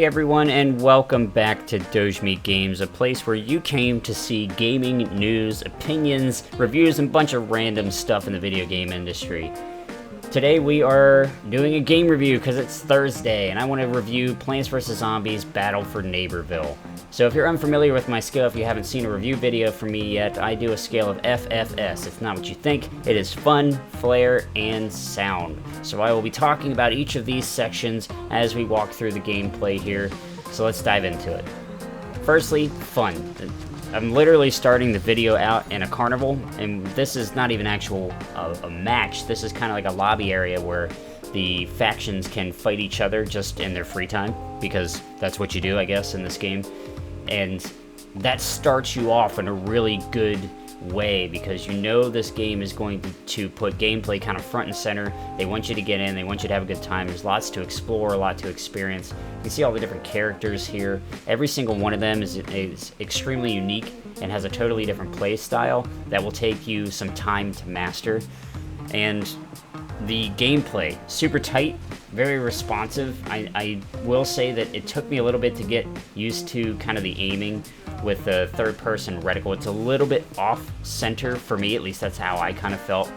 Hey everyone, and welcome back to Dogemeat Games, a place where you came to see gaming news, opinions, reviews, and a bunch of random stuff in the video game industry. Today we are doing a game review because it's Thursday, and I want to review Plants vs. Zombies Battle for Neighborville. So if you're unfamiliar with my scale, if you haven't seen a review video from me yet, I do a scale of FFS. It's not what you think. It is fun, flair, and sound. So I will be talking about each of these sections as we walk through the gameplay here. So let's dive into it. Firstly, fun. I'm literally starting the video out in a carnival, and this is not even a match. This is kind of like a lobby area where the factions can fight each other just in their free time, because that's what you do, I guess, in this game. And that starts you off in a really good way, because you know this game is going to put gameplay kind of front and center. They want you to get in, they want you to have a good time. There's lots to explore, a lot to experience. You can see all the different characters here. Every single one of them is extremely unique and has a totally different play style that will take you some time to master. And the gameplay, super tight, very responsive. I will say that it took me a little bit to get used to kind of the aiming with the third-person reticle. It's a little bit off-center for me, at least that's how I kind of felt.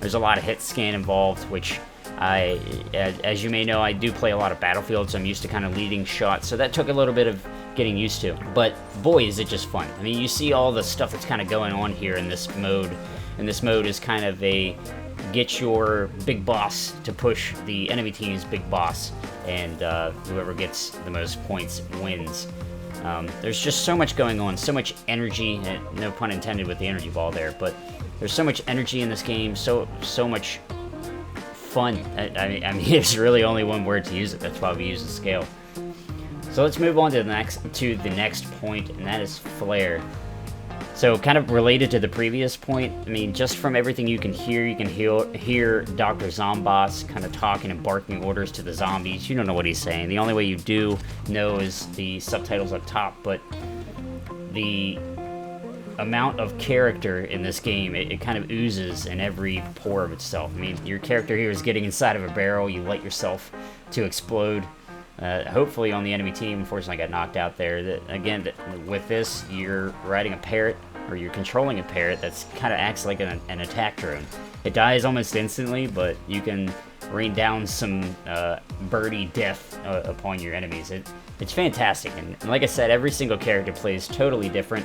There's a lot of hit scan involved, which as you may know, I do play a lot of Battlefield, so I'm used to kind of leading shots, so that took a little bit of getting used to. But boy, is it just fun. I mean, you see all the stuff that's kind of going on here in this mode, and this mode is kind of a get your big boss to push the enemy team's big boss, and whoever gets the most points wins. There's just so much going on, so much energy, no pun intended with the energy ball there, but there's so much energy in this game, so much fun. I mean, there's really only one word to use it. That's why we use the scale. So let's move on to the next point, and that is flair. So kind of related to the previous point, I mean, just from everything you can hear Dr. Zomboss kind of talking and barking orders to the zombies. You don't know what he's saying. The only way you do know is the subtitles up top, but the amount of character in this game, it kind of oozes in every pore of itself. I mean, your character here is getting inside of a barrel, you light yourself to explode. Hopefully on the enemy team. Unfortunately, I got knocked out there. Again, with this, you're riding a parrot, or you're controlling a parrot that's kind of acts like an attack drone. It dies almost instantly, but you can rain down some birdie death upon your enemies. It's fantastic, and like I said, every single character plays totally different,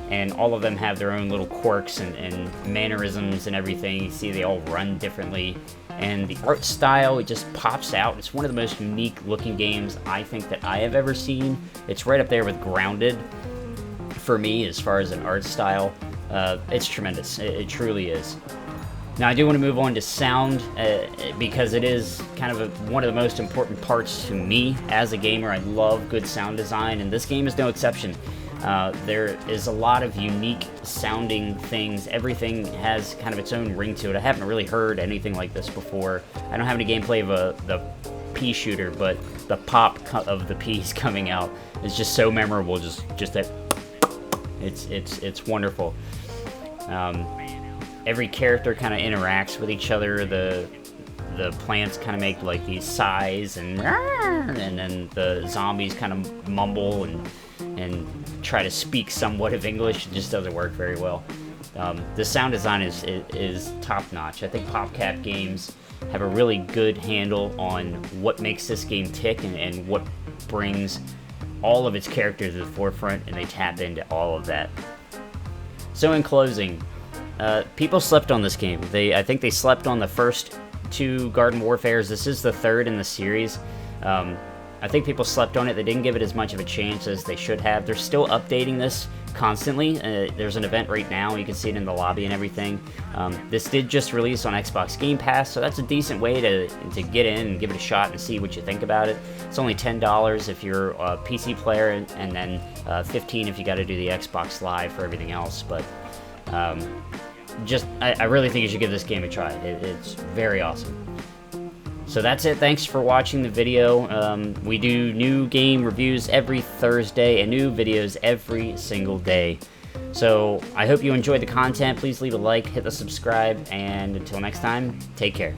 and all of them have their own little quirks and mannerisms and everything. You see they all run differently. And the art style, it just pops out. It's one of the most unique looking games I think that I have ever seen. It's right up there with Grounded for me as far as an art style. It's tremendous. It truly is. Now I do want to move on to sound because it is kind of one of the most important parts to me as a gamer. I love good sound design, and this game is no exception. There is a lot of unique sounding things. Everything has kind of its own ring to it. I haven't really heard anything like this before. I don't have any gameplay of the pea shooter, but the pop of the peas coming out is just so memorable. Just that it's wonderful. Every character kind of interacts with each other. The plants kind of make like these sighs, and then the zombies kind of mumble and try to speak somewhat of English. It just doesn't work very well. The sound design is top-notch. I think PopCap Games have a really good handle on what makes this game tick and what brings all of its characters to the forefront, and they tap into all of that. So in closing, people slept on this game. I think they slept on the first two Garden Warfares. This is the third in the series. I think people slept on it. They didn't give it as much of a chance as they should have. They're still updating this constantly. There's an event right now. You can see it in the lobby and everything. This did just release on Xbox Game Pass, so that's a decent way to get in and give it a shot and see what you think about it. It's only $10 if you're a PC player, and then $15 if you got to do the Xbox Live for everything else. But I really think you should give this game a try. It's very awesome. So that's it. Thanks for watching the video. We do new game reviews every Thursday and new videos every single day. So I hope you enjoyed the content. Please leave a like, hit the subscribe, and until next time, take care.